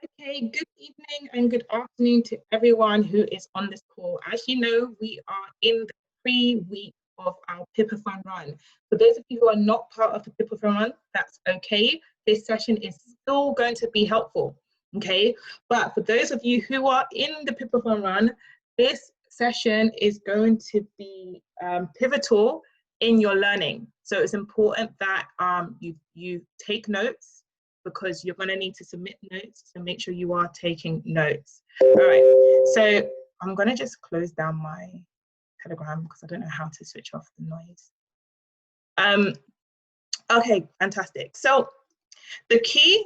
Okay, good evening and good afternoon to everyone who is on this call. As you know, we are in the pre-week of our PIPATHON run. For those of you who are not part of the PIPATHON run, that's okay. This session is still going to be helpful, okay? But for those of you who are in the PIPATHON run, this session is going to be pivotal in your learning. So it's important that you take notes, because you're going to need to submit notes, so make sure you are taking notes. All right, so I'm going to just close down my Telegram because I don't know how to switch off the noise. Okay, fantastic. So the key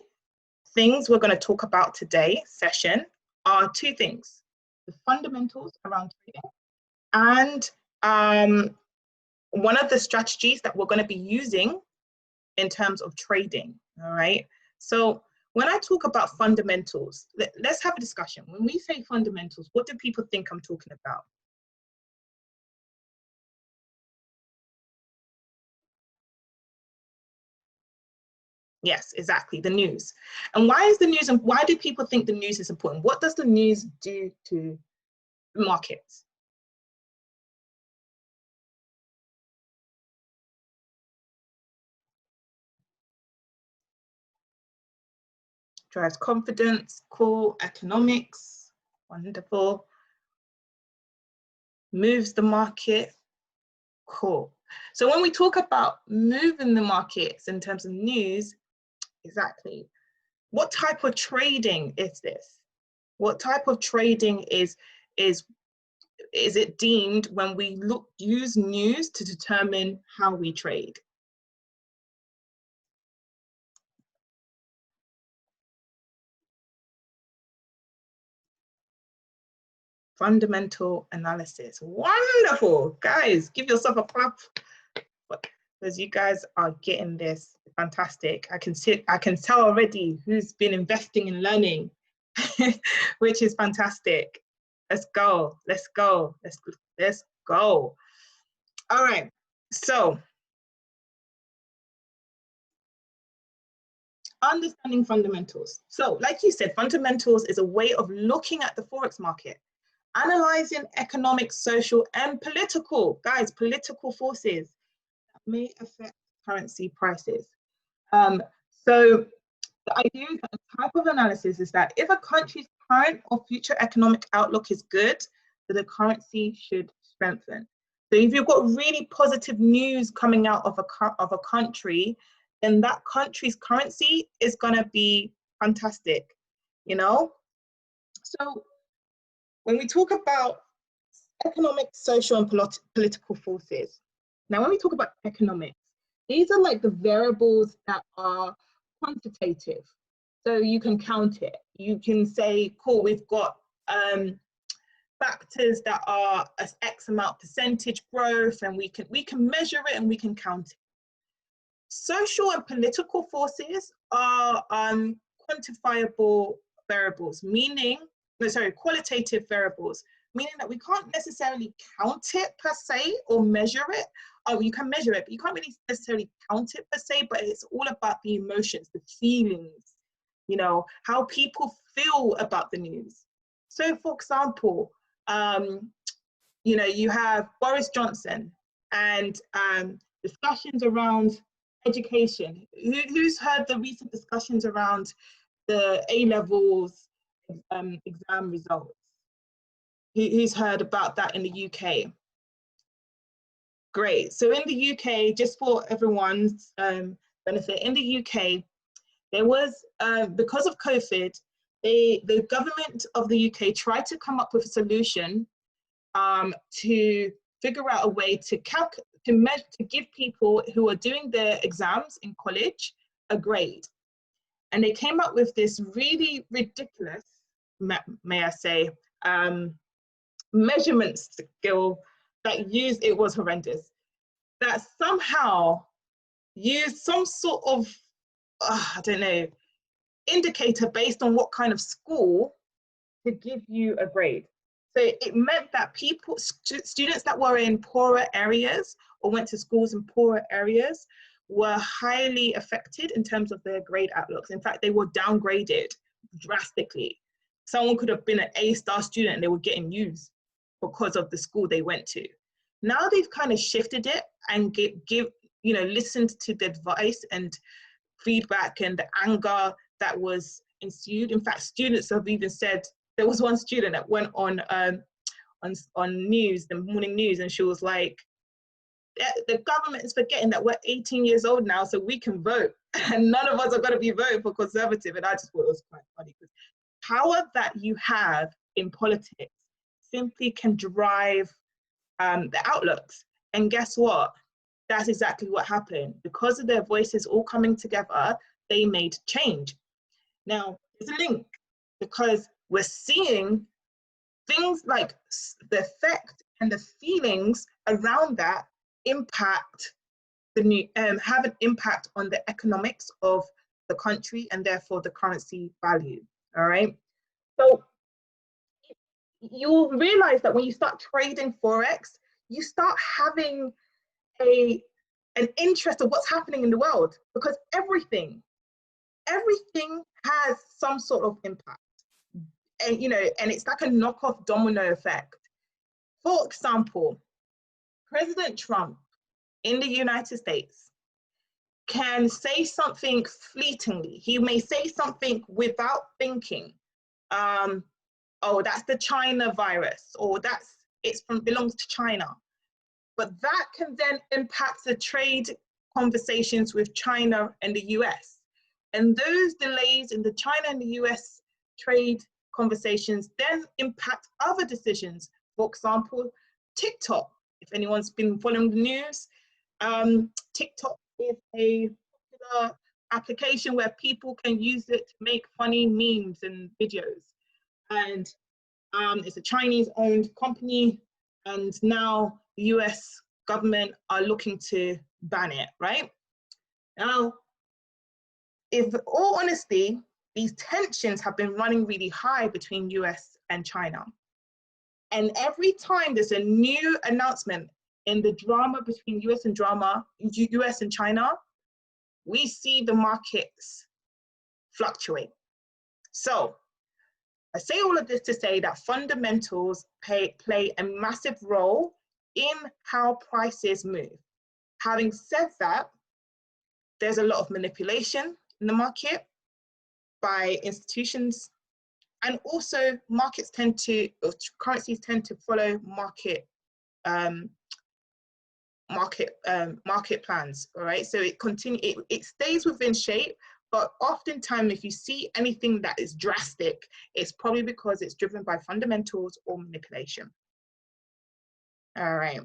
things we're going to talk about today session are two things: the fundamentals around trading and one of the strategies that we're going to be using in terms of trading. All right. So when I talk about fundamentals, let's have a discussion. When we say fundamentals, what do people think I'm talking about? Yes, exactly, the news. And why is the news, and why do people think the news is important? What does the news do to the markets? Drives confidence, cool, economics, wonderful. Moves the market, cool. So when we talk about moving the markets in terms of news, exactly, what type of trading is this? What type of trading is it deemed when we use news to determine how we trade? Fundamental analysis. Wonderful, guys, give yourself a clap, because you guys are getting this fantastic. I can tell already who's been investing in learning, which is fantastic. Let's go, let's go, let's go. All right, so understanding fundamentals. So like you said, fundamentals is a way of looking at the Forex market, analyzing economic, social, and political, guys, political forces that may affect currency prices. So the idea is that the type of analysis is that if a country's current or future economic outlook is good, then the currency should strengthen. So if you've got really positive news coming out of a country, then that country's currency is going to be fantastic, you know? So when we talk about economic, social, and political forces, now when we talk about economics, these are like the variables that are quantitative. So you can count it. You can say, cool, we've got factors that are X amount percentage growth, and we can measure it and we can count it. Social and political forces are quantifiable variables, qualitative variables, meaning that we can't necessarily count it per se or measure it. Oh, you can measure it, but you can't really necessarily count it per se, but it's all about the emotions, the feelings, you know, how people feel about the news. So for example, you know, you have Boris Johnson and discussions around education. Who's heard the recent discussions around the A-levels exam results? Who's heard about that in the UK? Great. So in the UK, just for everyone's benefit, in the UK, there was, because of COVID, the government of the UK tried to come up with a solution to figure out a way to give people who are doing their exams in college a grade. And they came up with this really ridiculous, may I say, measurement skill that it was horrendous, that somehow used some sort of, I don't know, indicator based on what kind of school to give you a grade. So it meant that students that were in poorer areas or went to schools in poorer areas were highly affected in terms of their grade outlooks. In fact, they were downgraded drastically. Someone could have been an A-star student and they were getting used because of the school they went to. Now they've kind of shifted it and listened to the advice and feedback and the anger that was ensued. In fact, students have even said, there was one student that went on news, the morning news, and she was like, the government is forgetting that we're 18 years old now, so we can vote, and none of us are going to be voting for Conservative. And I just thought it was quite funny, because power that you have in politics simply can drive the outlooks. And guess what? That's exactly what happened. Because of their voices all coming together, they made change. Now, there's a link, because we're seeing things like the effect and the feelings around that impact have an impact on the economics of the country, and therefore the currency value. All right. So you'll realize that when you start trading Forex, you start having an interest of what's happening in the world, because everything has some sort of impact. And and it's like a knockoff domino effect. For example, President Trump in the United States can say something fleetingly. He may say something without thinking. Oh, that's the China virus, or belongs to China. But that can then impact the trade conversations with China and the US. And those delays in the China and the US trade conversations then impact other decisions. For example, TikTok. If anyone's been following the news, TikTok is a popular application where people can use it to make funny memes and videos. And it's a Chinese-owned company, and now the US government are looking to ban it, right? Now, in all honesty, these tensions have been running really high between US and China. And every time there's a new announcement in the drama between US and China, we see the markets fluctuate. So I say all of this to say that fundamentals play a massive role in how prices move. Having said that, there's a lot of manipulation in the market by institutions, and also currencies tend to follow market plans. All right, so it stays within shape, but oftentimes if you see anything that is drastic, it's probably because it's driven by fundamentals or manipulation. All right.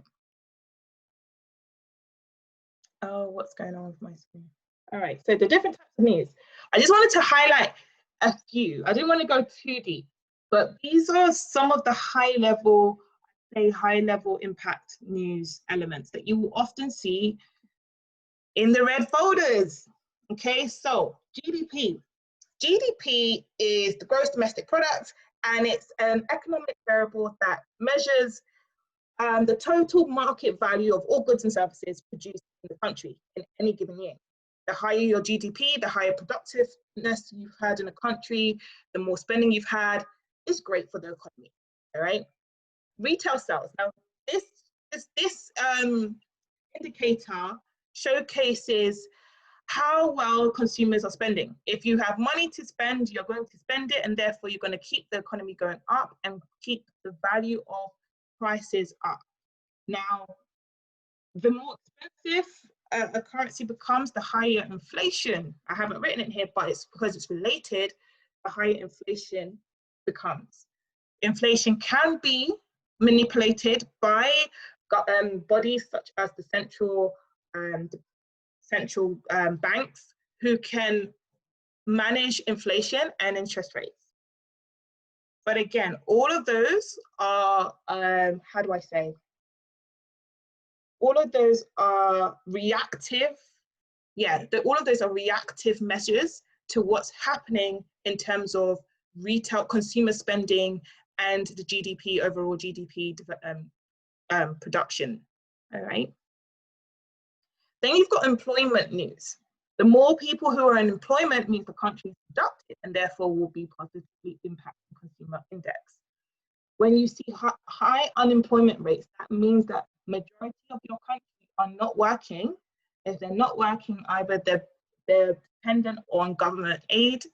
Oh, what's going on with my screen? All right, so the different types of news. I just wanted to highlight a few. I didn't want to go too deep, but these are some of the high level impact news elements that you will often see in the red folders. Okay, so GDP. GDP is the gross domestic product, and it's an economic variable that measures the total market value of all goods and services produced in the country in any given year. The higher your GDP, the higher productiveness you've had in a country, the more spending you've had, is great for the economy. All right. Retail sales. Now, this indicator showcases how well consumers are spending. If you have money to spend, you're going to spend it, and therefore you're going to keep the economy going up and keep the value of prices up. Now, the more expensive a currency becomes, the higher inflation. I haven't written it here, but it's because it's related, the higher inflation becomes. Inflation can be manipulated by bodies such as the central banks, who can manage inflation and interest rates. But again, all of those are, how do I say? All of those are reactive. Yeah, all of those are reactive measures to what's happening in terms of retail consumer spending and the GDP, overall GDP production. All right. Then you've got employment news. The more people who are in employment means the country is productive and therefore will be positively impacting consumer index. When you see high unemployment rates, that means that majority of your country are not working. If they're not working, either they're dependent on government aid,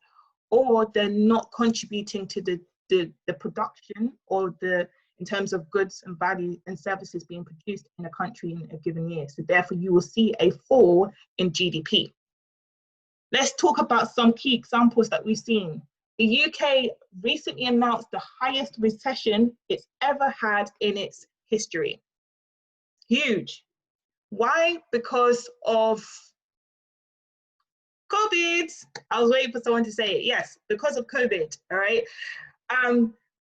or they're not contributing to the production or in terms of goods and value and services being produced in a country in a given year. So therefore you will see a fall in GDP. Let's talk about some key examples that we've seen. The UK recently announced the highest recession it's ever had in its history. Huge. Why? Because of COVID. I was waiting for someone to say it. Yes, because of COVID, all right?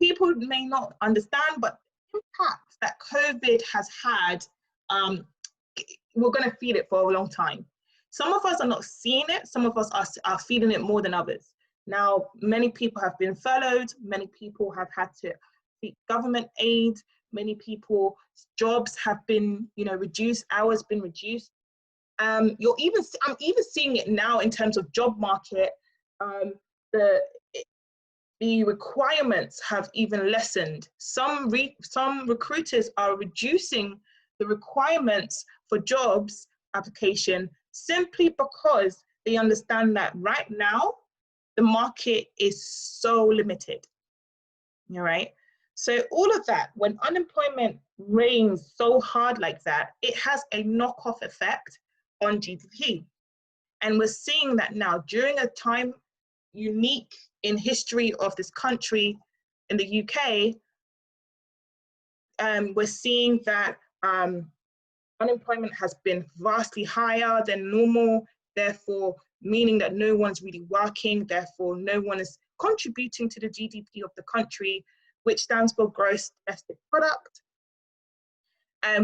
People may not understand, but the impact that COVID has had, we're going to feel it for a long time. Some of us are not seeing it. Some of us are feeling it more than others. Now, many people have been furloughed. Many people have had to seek government aid. Many people's jobs have been, reduced. Hours been reduced. I'm even seeing it now in terms of job market. The requirements have even lessened. Some recruiters are reducing the requirements for jobs application simply because they understand that right now the market is so limited. All right. So all of that, when unemployment reigns so hard like that, it has a knock-off effect on GDP. And we're seeing that now during a time unique in history of this country in the UK, we're seeing that unemployment has been vastly higher than normal, therefore meaning that no one's really working, therefore no one is contributing to the GDP of the country, which stands for gross domestic product,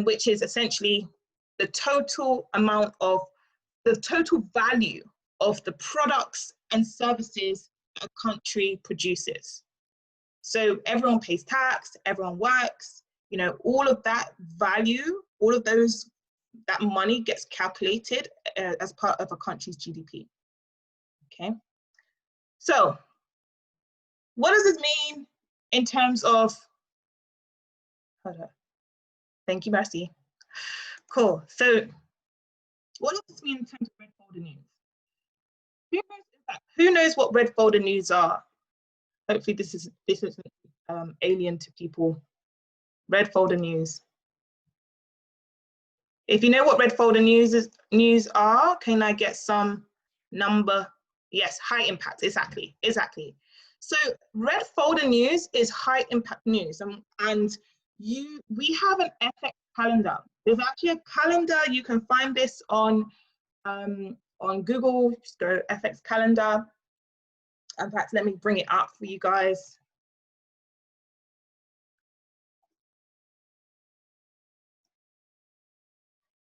which is essentially the total amount of the total value of the products and services a country produces. So everyone pays tax, everyone works, all of that value, all of that money gets calculated as part of a country's GDP. Okay. So what does this mean in terms of, thank you, Mercy. Cool. So what does this mean in terms of red folder news? Who knows what red folder news are? Hopefully this isn't alien to people. Red folder news. If you know what red folder news are, can I get some number? Yes, high impact, exactly. So red folder news is high impact news, and we have an FX calendar. There's actually a calendar. You can find this on Google. Just go FX calendar. In fact, let me bring it up for you guys.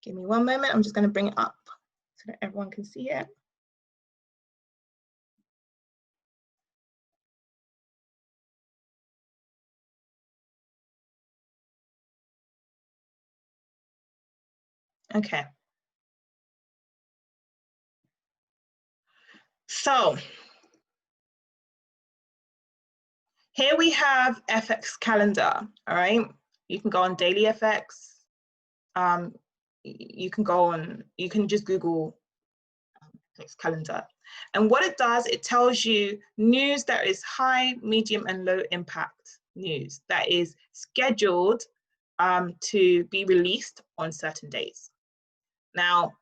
Give me one moment. I'm just going to bring it up so that everyone can see it. Okay. So here we have FX calendar, all right? You can go on Daily FX. You can just Google FX calendar. And what it does, it tells you news that is high, medium, and low impact news that is scheduled to be released on certain days. Now,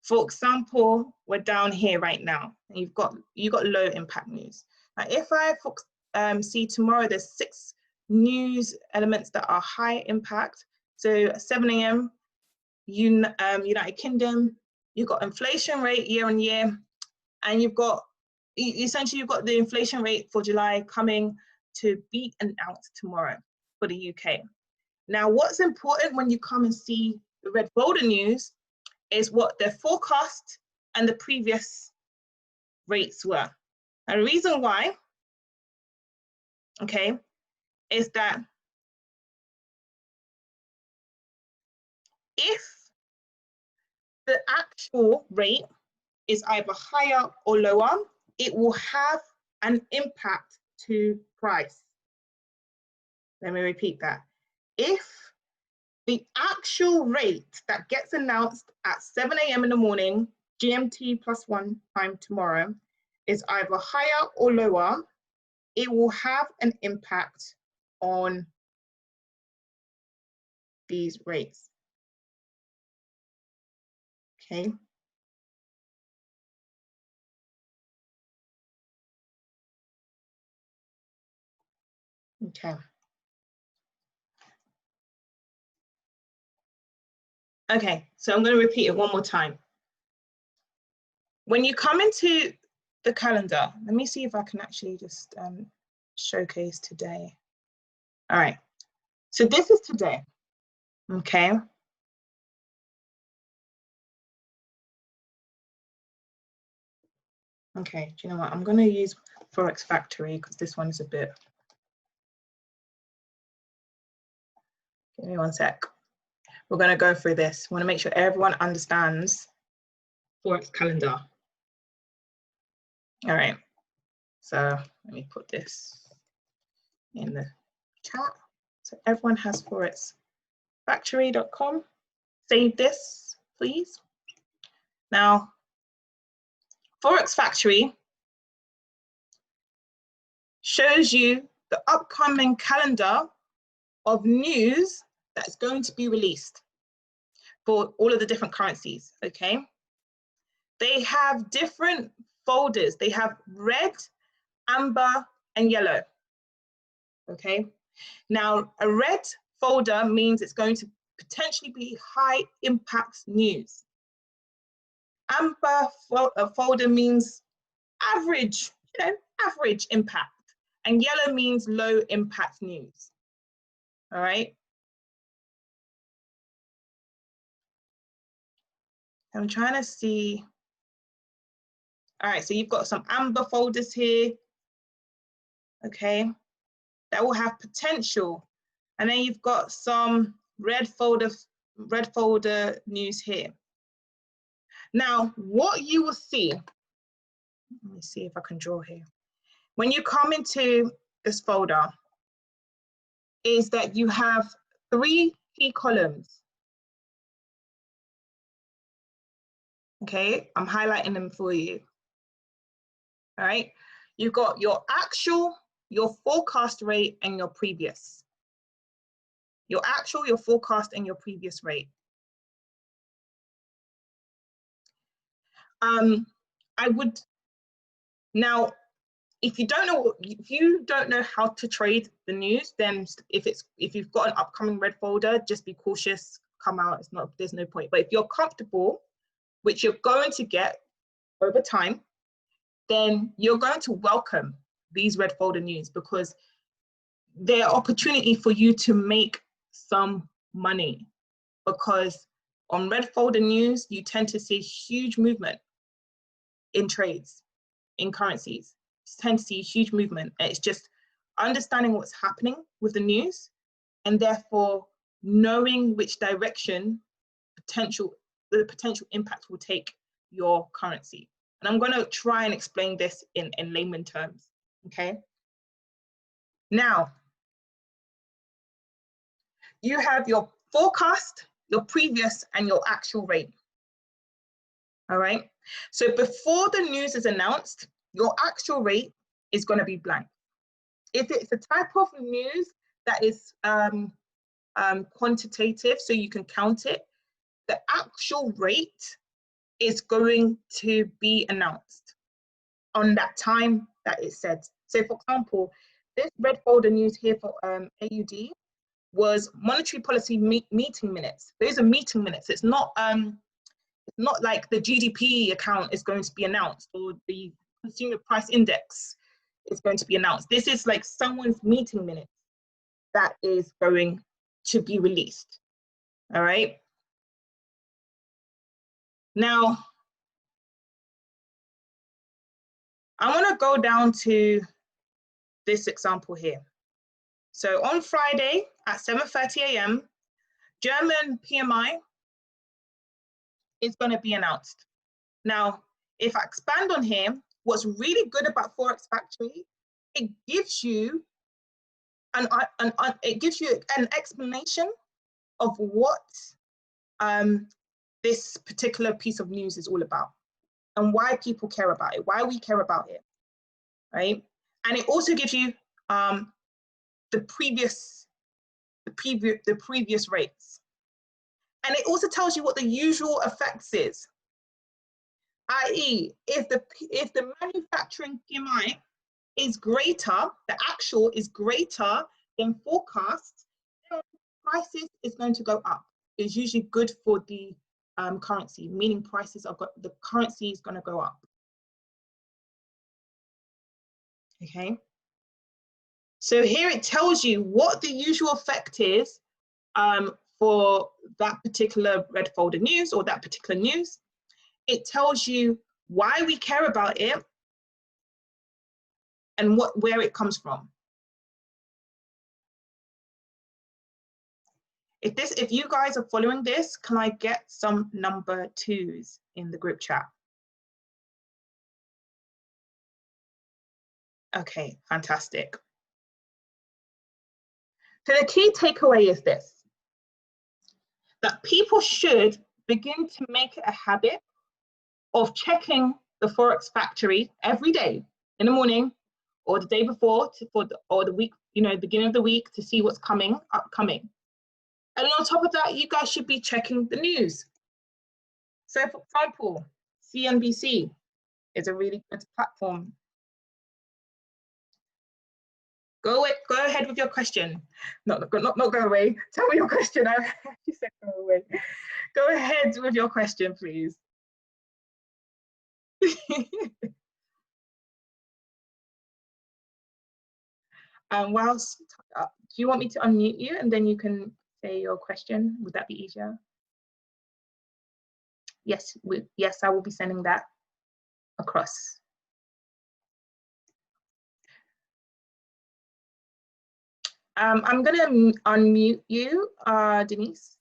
for example, we're down here right now, and you've got low impact news. Now, if I see tomorrow, there's 6 news elements that are high impact. So at 7 a.m. United Kingdom, you've got inflation rate year on year, and you've got the inflation rate for July coming to be announced tomorrow for the UK. Now, what's important when you come and see the red folder news is what their forecast and the previous rates were. And the reason why, okay, is that if the actual rate is either higher or lower, it will have an impact to price. Let me repeat that. If the actual rate that gets announced at 7 a.m. in the morning, GMT +1 time tomorrow, is either higher or lower, it will have an impact on these rates. Okay. Okay. Okay, so I'm going to repeat it one more time. When you come into the calendar, let me see if I can actually just showcase today. All right, so this is today, okay? Okay, do you know what? I'm going to use Forex Factory because this one is a bit. Give me one sec. We're going to go through this. We want to make sure everyone understands Forex calendar. All right, so let me put this in the chat. So everyone has forexfactory.com. Save this, please. Now, Forex Factory shows you the upcoming calendar of news that's going to be released for all of the different currencies, okay? They have different folders. They have red, amber, and yellow, okay? Now, a red folder means it's going to potentially be high impact news. Amber folder means average, average impact. And yellow means low impact news. All right. I'm trying to see. All right, so you've got some amber folders here. Okay, that will have potential. And then you've got some red folder news here. Now, what you will see, let me see if I can draw here. When you come into this folder, is that you have 3 key columns. Okay, I'm highlighting them for you. All right, you've got your actual, your forecast rate, and your previous. Your actual, your forecast, and your previous rate. I would now, if you don't know how to trade the news, then if you've got an upcoming red folder, just be cautious. Come out. There's no point. But if you're comfortable, which you're going to get over time, then you're going to welcome these red folder news because they're opportunity for you to make some money. Because on red folder news, you tend to see huge movement in trades, in currencies. You tend to see huge movement. It's just understanding what's happening with the news and therefore knowing which direction the potential impact will take your currency. And I'm going to try and explain this in layman terms, okay? Now, you have your forecast, your previous, and your actual rate. All right. So before the news is announced, your actual rate is going to be blank. If it's a type of news that is quantitative, so you can count it, the actual rate is going to be announced on that time that it said. So for example, this red folder news here for AUD was monetary policy meeting minutes. Those are meeting minutes. It's not like the GDP account is going to be announced or the consumer price index is going to be announced. This is like someone's meeting minutes that is going to be released. All right. Now, I want to go down to this example here. So on Friday at 7:30 a.m., German PMI is going to be announced. Now, if I expand on here, what's really good about Forex Factory, it gives you an explanation of what this particular piece of news is all about and why people care about it, why we care about it, right? And it also gives you the previous rates. And it also tells you what the usual effects is, i.e., if the manufacturing PMI is greater, the actual is greater than forecast, then prices is going to go up. It's usually good for the currency, meaning the currency is going to go up. Okay. So here it tells you what the usual effect is for that particular red folder news or that particular news. It tells you why we care about it and where it comes from. If you guys are following this, can I get some number 2s in the group chat? Okay, fantastic. So the key takeaway is this, that people should begin to make it a habit of checking the Forex Factory every day in the morning or the day before or the week, beginning of the week, to see what's upcoming. And on top of that, you guys should be checking the news. So for example, CNBC is a really good platform. Go ahead with your question. Not go away. Tell me your question. You said go away. Go ahead with your question, please. Whilst, do you want me to unmute you and then you can say your question? Would that be easier? Yes, yes, I will be sending that across. I'm going to unmute you, Denise.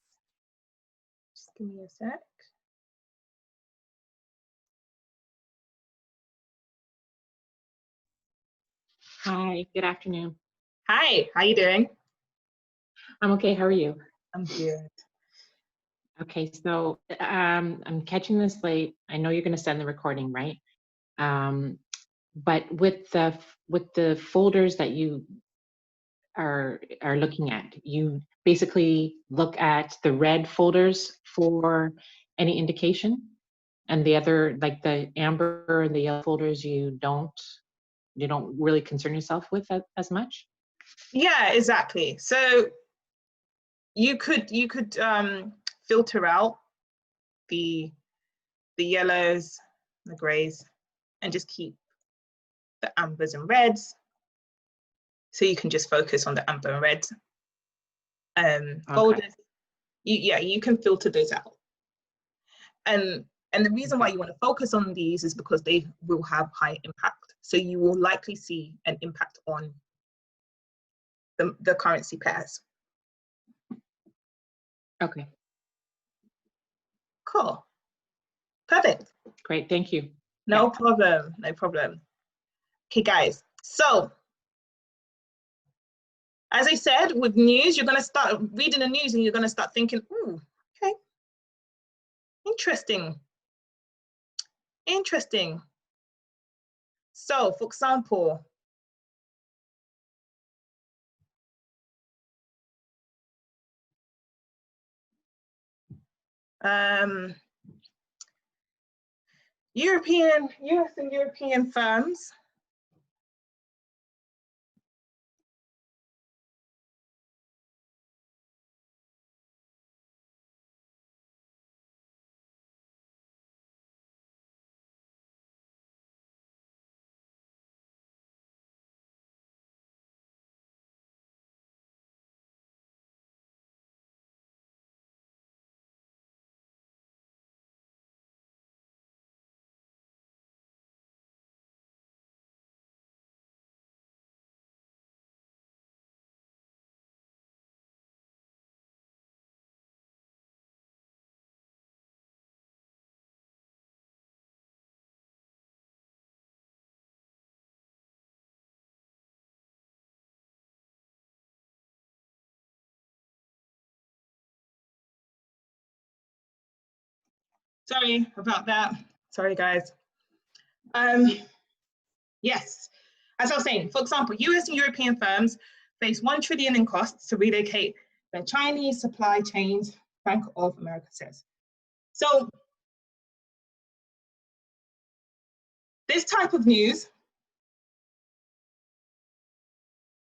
Just give me a sec. Hi, good afternoon. Hi, how you doing? I'm okay, how are you? I'm good. Okay, so I'm catching this late. I know you're going to send the recording, right? But with the folders that you are looking at, you basically look at the red folders for any indication, and the other, like the amber and the yellow folders, you don't really concern yourself with as much? Yeah, exactly. So you could filter out the yellows, the grays, and just keep the ambers and reds. So you can just focus on the amber and red folders. You can filter those out. And the reason why you want to focus on these is because they will have high impact. So you will likely see an impact on the currency pairs. Okay. Cool. Perfect. Great, thank you. No problem, no problem. Okay, guys, so as I said, with news, you're going to start reading the news and you're going to start thinking, ooh, okay, interesting. So, for example, US and European firms Sorry about that. Sorry, guys. Yes, as I was saying, for example, US and European firms face $1 trillion in costs to relocate their Chinese supply chains, Bank of America says. So this type of news,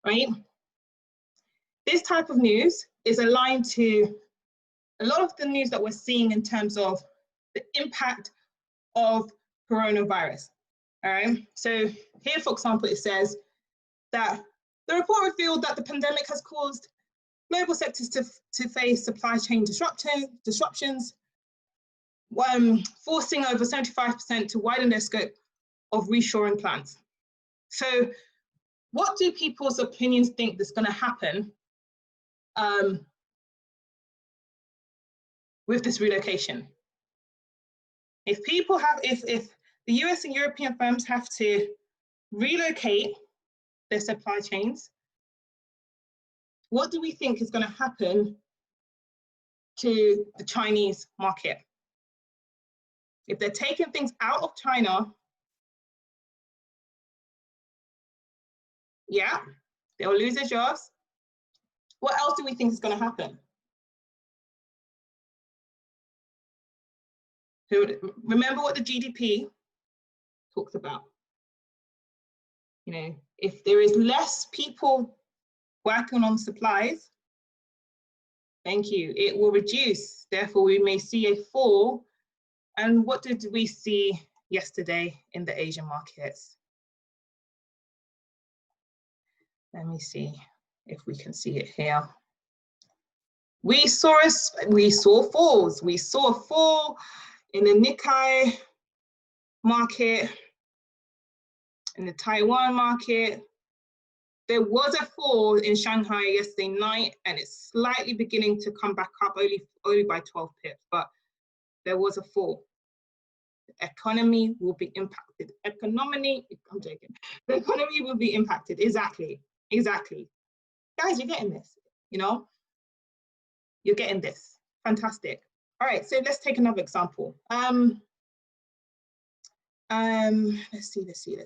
right? This type of news is aligned to a lot of the news that we're seeing in terms of the impact of coronavirus. All right. So here, for example, it says that the report revealed that the pandemic has caused global sectors to face supply chain disruptions, forcing over 75% to widen their scope of reshoring plans. So what do people's opinions think is going to happen with this relocation? If people have, if the US and European firms have to relocate their supply chains, what do we think is going to happen to the Chinese market? If they're taking things out of China, yeah, they'll lose their jobs. What else do we think is going to happen? So remember what the GDP talks about. You know, if there is less people working on supplies, thank you, it will reduce. Therefore, we may see a fall. And what did we see yesterday in the Asian markets? Let me see if we can see it here. We saw falls. We saw a fall in the Nikkei market, in the Taiwan market. There was a fall in Shanghai yesterday night, and it's slightly beginning to come back up, only by 12 pips, but there was a fall. The economy will be impacted. I'm joking. The economy will be impacted. Exactly. Guys, you're getting this, you know? You're getting this. Fantastic. All right, so let's take another example. Let's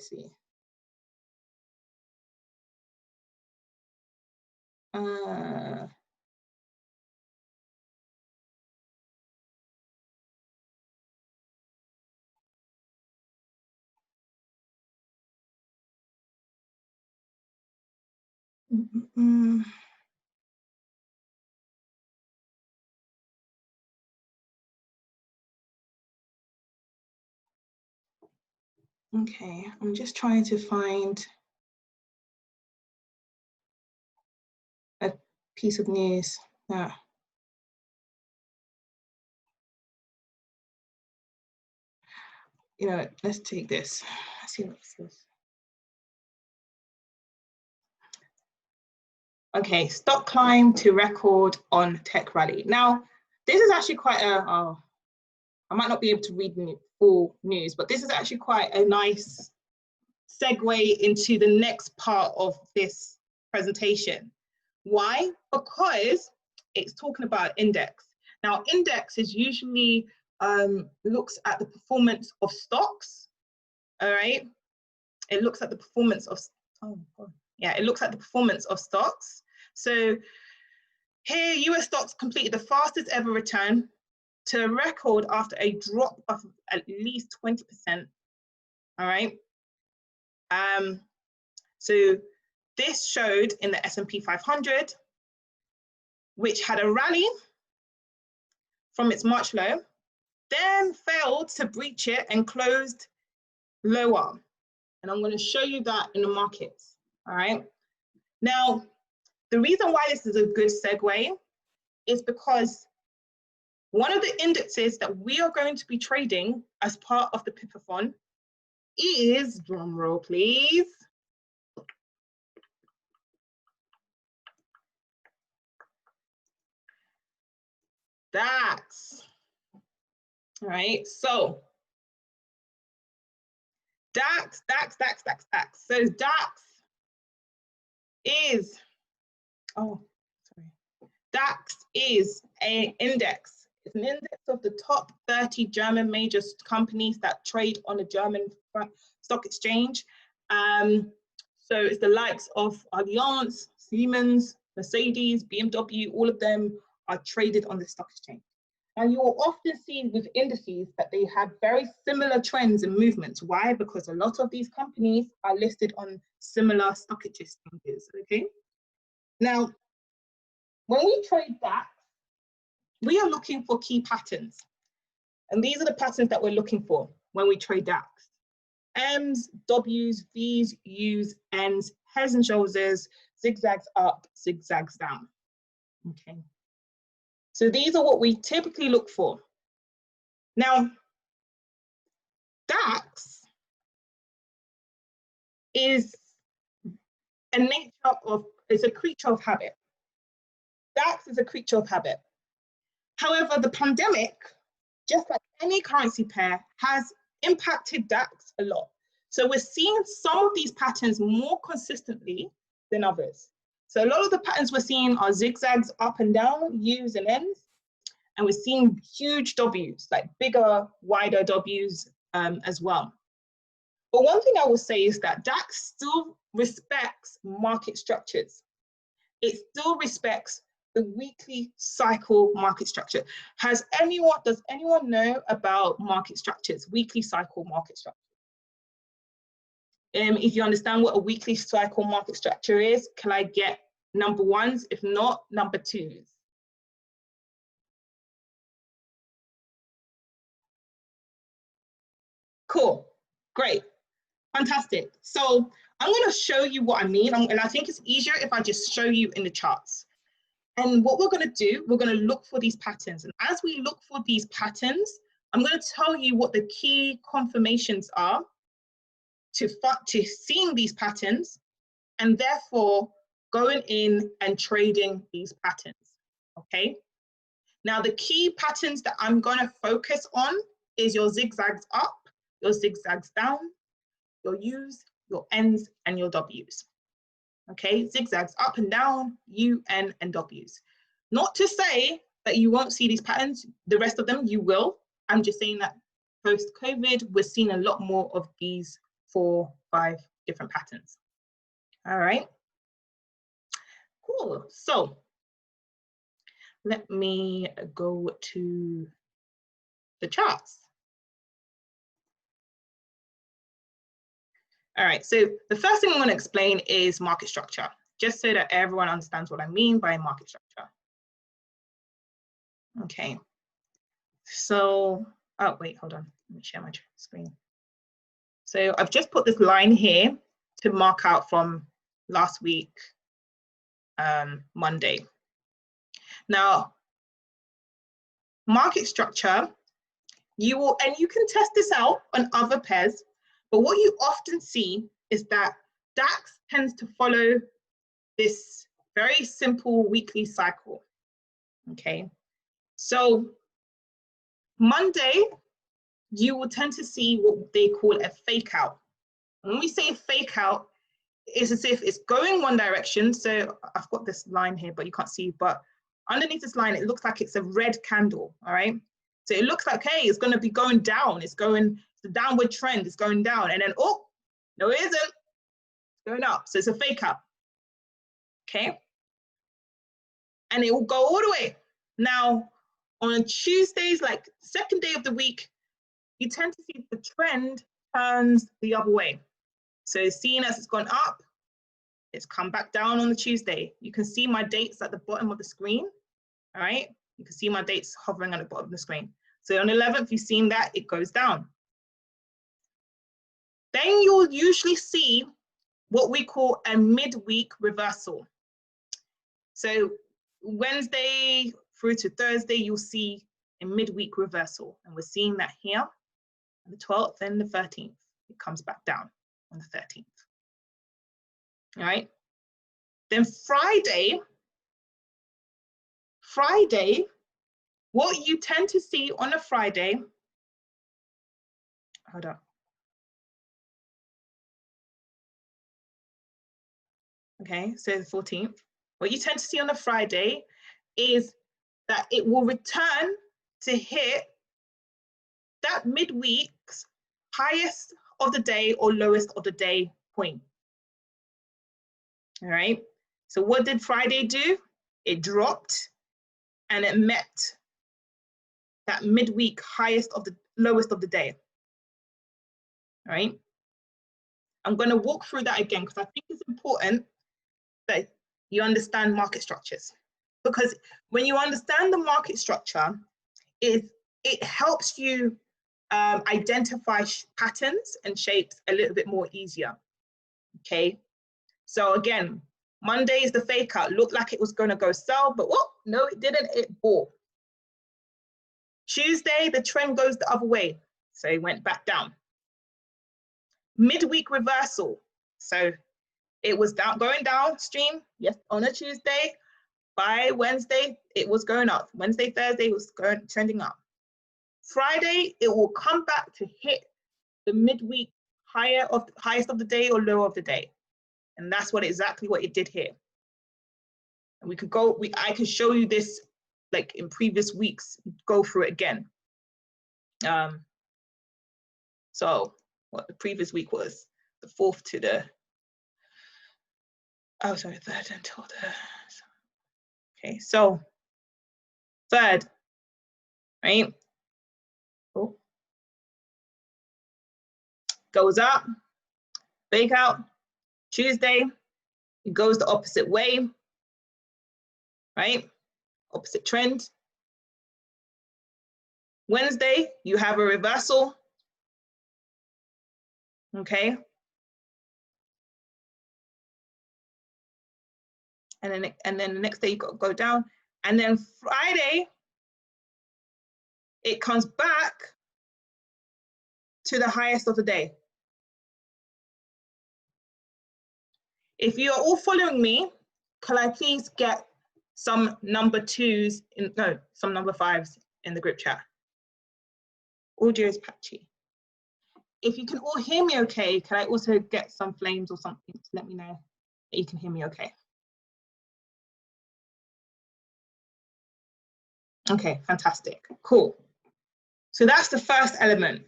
see. Okay, I'm just trying to find a piece of news that let's take this. Let's see what this is. Okay, stock climb to record on tech rally. Now, this is actually quite I might not be able to read full news, but this is actually quite a nice segue into the next part of this presentation. Why? Because it's talking about index. Now, index is usually looks at the performance of stocks. All right, it looks at the performance of it looks at the performance of stocks. So here, US stocks completed the fastest ever return to a record after a drop of at least 20%. All right. So this showed in the S&P 500, which had a rally from its March low, then failed to breach it and closed lower. And I'm going to show you that in the markets. All right. Now, the reason why this is a good segue is because one of the indexes that we are going to be trading as part of the PIPATHON is, drum roll please, DAX. All right, so DAX. So DAX is, DAX is an index. It's an index of the top 30 German major companies that trade on the German stock exchange. So it's the likes of Allianz, Siemens, Mercedes, BMW, all of them are traded on the stock exchange. And you will often see with indices that they have very similar trends and movements. Why? Because a lot of these companies are listed on similar stock exchanges, okay? Now, when we trade DAX, we are looking for key patterns. And these are the patterns that we're looking for when we trade DAX. M's, W's, V's, U's, N's, heads and shoulders, zigzags up, zigzags down, okay? So these are what we typically look for. Now, DAX is it's a creature of habit. DAX is a creature of habit. However, the pandemic, just like any currency pair, has impacted DAX a lot. So we're seeing some of these patterns more consistently than others. So a lot of the patterns we're seeing are zigzags up and down, U's and N's, and we're seeing huge W's, like bigger, wider W's as well. But one thing I will say is that DAX still respects market structures. It still respects the weekly cycle market structure. Does anyone know about market structures, weekly cycle market structure? If you understand what a weekly cycle market structure is, can I get number ones? If not, number twos. Cool, great, fantastic. So I'm going to show you what I mean, and I think it's easier if I just show you in the charts. And what we're going to do, we're going to look for these patterns. And as we look for these patterns, I'm going to tell you what the key confirmations are to seeing these patterns, and therefore going in and trading these patterns, okay? Now, the key patterns that I'm going to focus on is your zigzags up, your zigzags down, your U's, your N's, and your W's. Okay, zigzags up and down, U, N, and W's. Not to say that you won't see these patterns, the rest of them you will. I'm just saying that post-COVID, we're seeing a lot more of these 4, 5 different patterns. All right, cool. So let me go to the charts. All right, so the first thing I'm going to explain is market structure, just so that everyone understands what I mean by market structure. Okay, so, oh wait, hold on, let me share my screen. So I've just put this line here to mark out from last week, Monday. Now, market structure, you can test this out on other pairs, but what you often see is that DAX tends to follow this very simple weekly cycle, okay? So Monday, you will tend to see what they call a fake out. When we say fake out, it's as if it's going one direction. So I've got this line here, but you can't see, but underneath this line, it looks like it's a red candle, all right? So it looks like, hey, it's gonna be going down. It's the downward trend, it's going down. And then, oh, no, it isn't, it's going up. So it's a fake out, okay? And it will go all the way. Now, on Tuesdays, like second day of the week, you tend to see the trend turns the other way. So seeing as it's gone up, it's come back down on the Tuesday. You can see my dates at the bottom of the screen, all right? You can see my dates hovering at the bottom of the screen. So on the 11th, you've seen that it goes down. Then you'll usually see what we call a midweek reversal. So Wednesday through to Thursday, you'll see a midweek reversal. And we're seeing that here on the 12th and the 13th. It comes back down on the 13th. All right. Then Friday, what you tend to see on a Friday, hold on. Okay, so the 14th. What you tend to see on a Friday is that it will return to hit that midweek's highest of the day or lowest of the day point. All right. So what did Friday do? It dropped and it met that midweek highest of the lowest of the day. All right. I'm going to walk through that again because I think it's important that you understand market structures. Because when you understand the market structure, it helps you identify patterns and shapes a little bit more easier. Okay. So again, Monday is the fake out. Looked like it was going to go sell, but whoop, no, it didn't. It bought. Tuesday, the trend goes the other way. So it went back down. Midweek reversal. So it was going downstream, yes, on a Tuesday. By Wednesday, it was going up. Wednesday, Thursday, it was trending up. Friday, it will come back to hit the midweek highest of the day or low of the day. And that's exactly what it did here. And we could go, I could show you this like in previous weeks, go through it again. So what the previous week was, the 4th to the, oh, sorry, 3rd until the, okay, so 3rd, right? Oh. Goes up, fake out, Tuesday, it goes the opposite way, right? Opposite trend. Wednesday, you have a reversal, okay? And then the next day you go down. And then Friday, it comes back to the highest of the day. If you're all following me, can I please get some number 2s, some number 5s in the group chat? Audio is patchy. If you can all hear me okay, can I also get some flames or something to let me know that you can hear me okay? Okay, fantastic, cool. So that's the first element,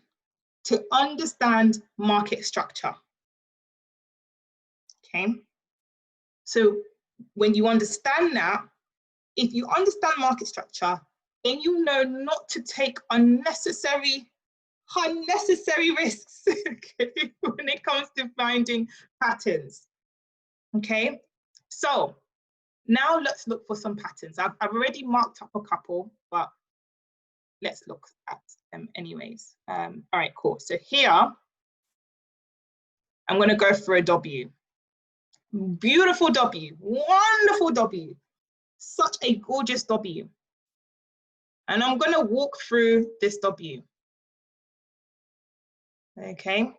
to understand market structure. Okay, so when you understand that, if you understand market structure, then you know not to take unnecessary risks okay, when it comes to finding patterns. Okay, so now let's look for some patterns. I've already marked up a couple, but let's look at them anyways. All right, cool. So here, I'm going to go for a W. Beautiful W, wonderful W, such a gorgeous W. And I'm going to walk through this W. Okay.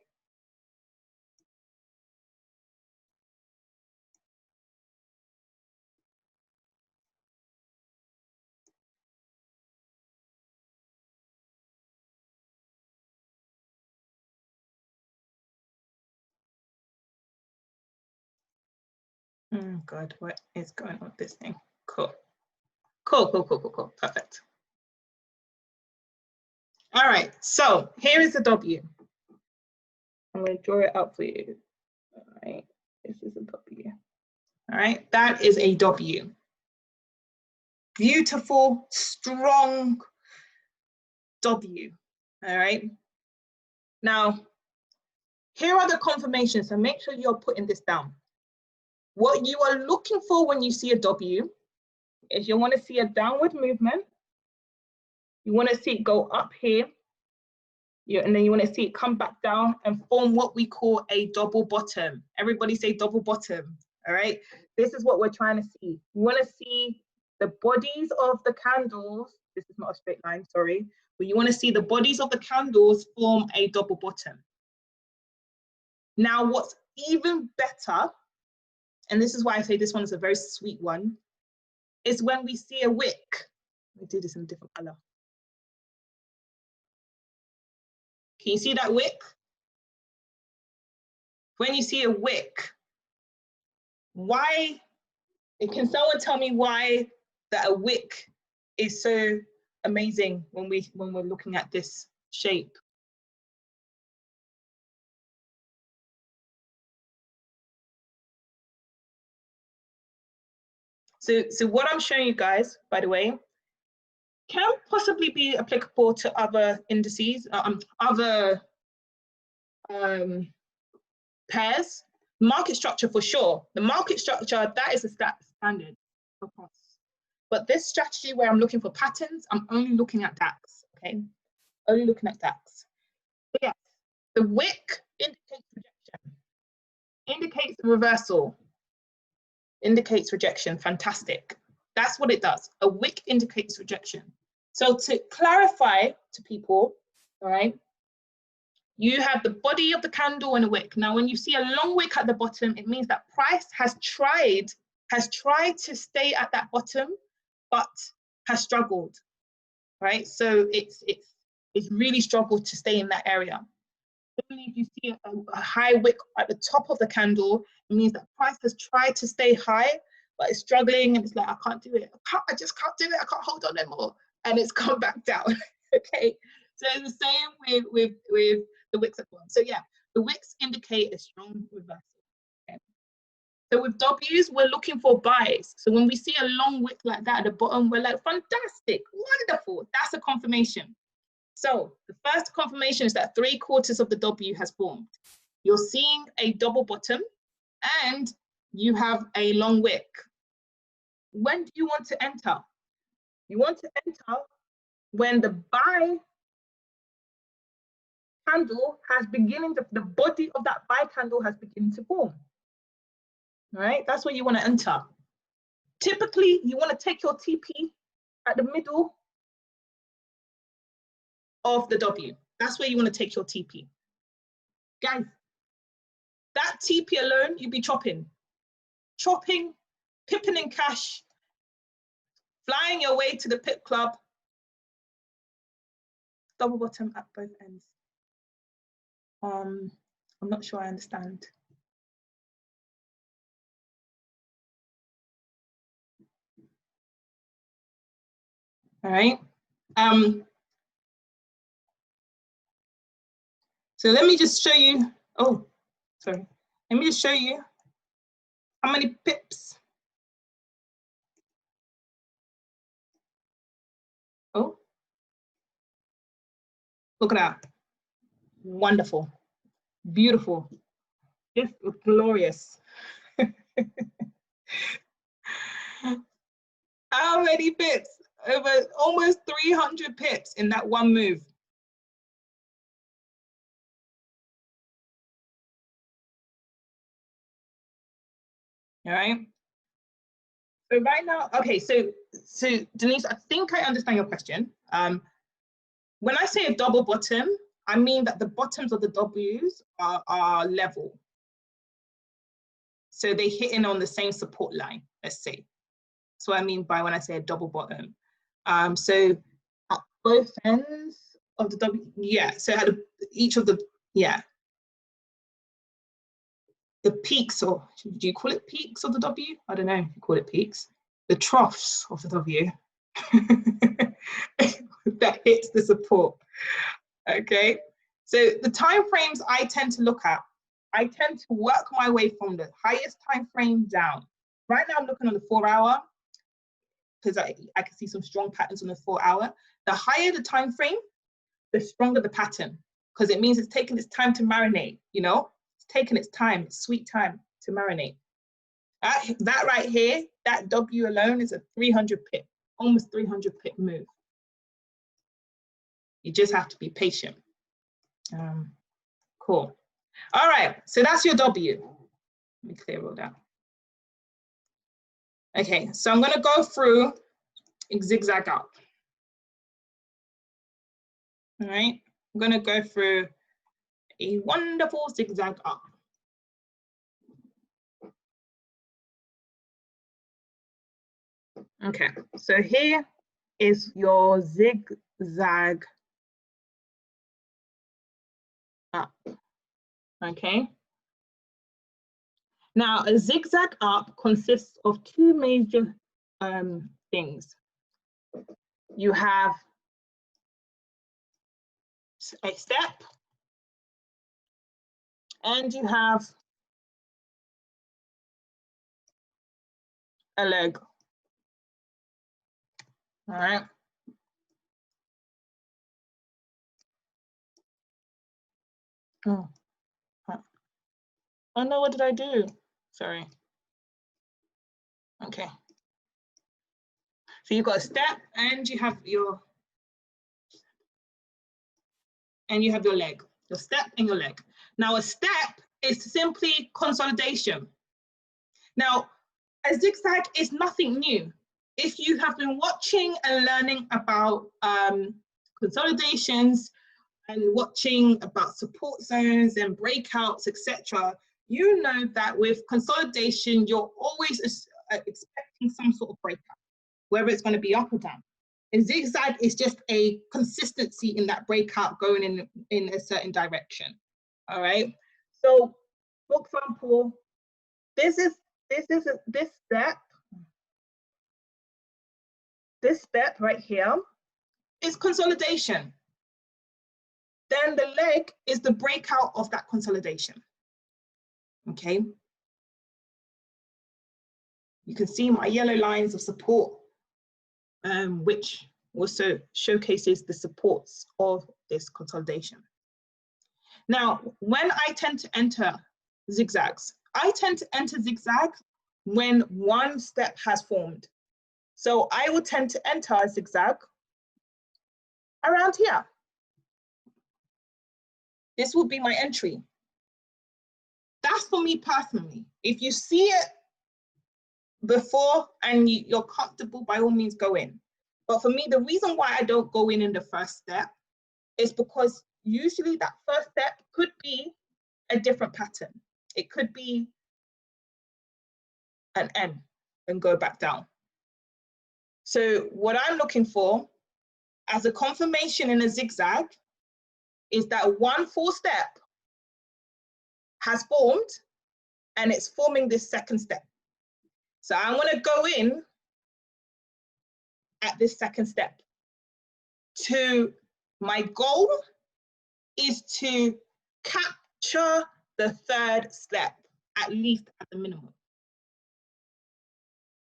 Oh God, what is going on with this thing? Cool. Cool. Perfect. All right, so here is the W. I'm going to draw it up for you. All right, this is a W. All right, that is a W. Beautiful, strong W. All right. Now, here are the confirmations, so make sure you're putting this down. What you are looking for when you see a W is you want to see a downward movement. You want to see it go up here. And then you want to see it come back down and form what we call a double bottom. Everybody say double bottom. All right. This is what we're trying to see. We want to see the bodies of the candles. This is not a straight line, sorry. But you want to see the bodies of the candles form a double bottom. Now, what's even better, and this is why I say this one is a very sweet one, is when we see a wick. Let me do this in a different color. Can you see that wick? When you see a wick, why, can someone tell me why that a wick is so amazing when we're looking at this shape. So what I'm showing you guys, by the way, can possibly be applicable to other indices, other pairs. Market structure for sure. The market structure, that is a standard across. But this strategy where I'm looking for patterns, I'm only looking at DAX, okay? Only looking at DAX. So yeah, the wick indicates rejection, indicates reversal, indicates rejection. Fantastic. That's what it does. A wick indicates rejection. So to clarify to people, all right, you have the body of the candle and a wick. Now, when you see a long wick at the bottom, it means that price has tried to stay at that bottom, but has struggled, right? So it's really struggled to stay in that area. Only if you see a high wick at the top of the candle, it means that price has tried to stay high, but it's struggling and it's like, I can't do it. I just can't do it. I can't hold on no more. And it's come back down, okay? So it's the same with the wicks at the bottom. So yeah, the wicks indicate a strong reversal. Okay? So with W's, we're looking for buys. So when we see a long wick like that at the bottom, we're like, fantastic, wonderful. That's a confirmation. So the first confirmation is that 3/4 of the W has formed. You're seeing a double bottom and you have a long wick. When do you want to enter? You want to enter when the buy candle has the body of that buy candle has begun to form. All right, that's where you want to enter. Typically, you want to take your TP at the middle of the W. That's where you want to take your TP. Guys, that TP alone, you'd be chopping, pipping in cash, flying your way to the pip club, double bottom at both ends. I'm not sure I understand. All right. So let me just show you. Oh, sorry. Let me just show you how many pips. Oh, look at that. Wonderful, beautiful, just glorious. How many pips? Over almost 300 pips in that one move. All right. So right now, okay, so Denise, I think I understand your question. When I say a double bottom, I mean that the bottoms of the W's are level. So they hit in on the same support line, let's say. That's what I mean by when I say a double bottom. So at both ends of the W, yeah, so at each of the, yeah. The peaks, or do you call it peaks of the W? I don't know if you call it peaks. The troughs of the W that hits the support. Okay, so the time frames I tend to look at, I tend to work my way from the highest time frame down. Right now I'm looking on the 4 hour because I can see some strong patterns on the 4 hour. The higher the time frame, the stronger the pattern, because it means it's taking its time to marinate, you know? It's taking its time, its sweet time to marinate. That right here, that W alone is a 300 pip, almost 300 pip move. You just have to be patient. Cool. All right, so that's your W. Let me clear all that. Okay, so I'm gonna go through a zigzag up. All right, I'm gonna go through a wonderful zigzag up. Okay, so here is your zigzag up. Okay. Now, a zigzag up consists of two major things. You have a step, and you have a leg. All right. Oh, oh no, what did I do? Sorry. Okay. So you've got a step and you have your leg, your step and your leg. Now a step is simply consolidation. Now a zigzag is nothing new. If you have been watching and learning about consolidations and watching about support zones and breakouts, etc., you know that with consolidation, you're always expecting some sort of breakout, whether it's going to be up or down. And zigzag is just a consistency in that breakout going in a certain direction. All right. So, for example, this step right here is consolidation. Then the leg is the breakout of that consolidation. Okay. You can see my yellow lines of support, which also showcases the supports of this consolidation. Now, when I tend to enter zigzags, I tend to enter zigzags when one step has formed. So I will tend to enter a zigzag around here. This will be my entry. That's for me personally. If you see it before and you're comfortable, by all means go in. But for me, the reason why I don't go in the first step is because usually that first step could be a different pattern. It could be an M and go back down. So what I'm looking for as a confirmation in a zigzag is that one full step has formed and it's forming this second step. So I want to go in at this second step. My goal is to capture the third step, at least at the minimum.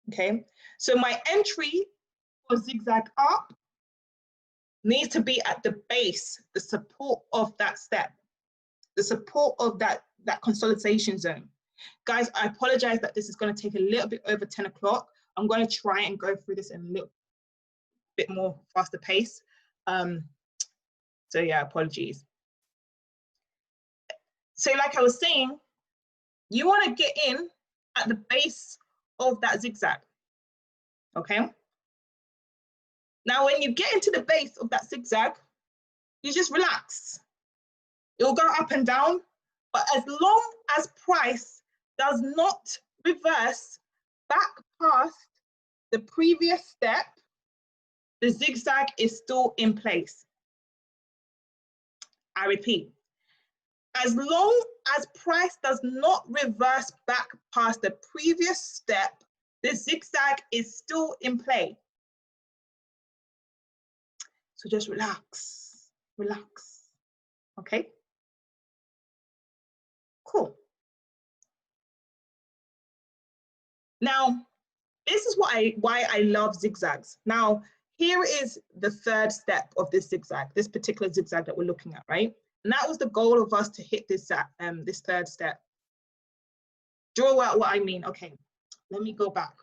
Okay, so my entry for zigzag up needs to be at the base, the support of that step, the support of that consolidation zone. Guys, I apologize that this is going to take a little bit over 10 o'clock. I'm going to try and go through this in a little bit more faster pace. So yeah, apologies. So like I was saying, you want to get in at the base of that zigzag, okay? Now, when you get into the base of that zigzag, you just relax. It will go up and down, but as long as price does not reverse back past the previous step, the zigzag is still in place. I repeat, as long as price does not reverse back past the previous step, the zigzag is still in play. So just relax, relax, okay? Cool. Now, this is why I love zigzags. Now, here is the third step of this zigzag, this particular zigzag that we're looking at, right? And that was the goal of us to hit this third step. Draw out what I mean. Okay, let me go back.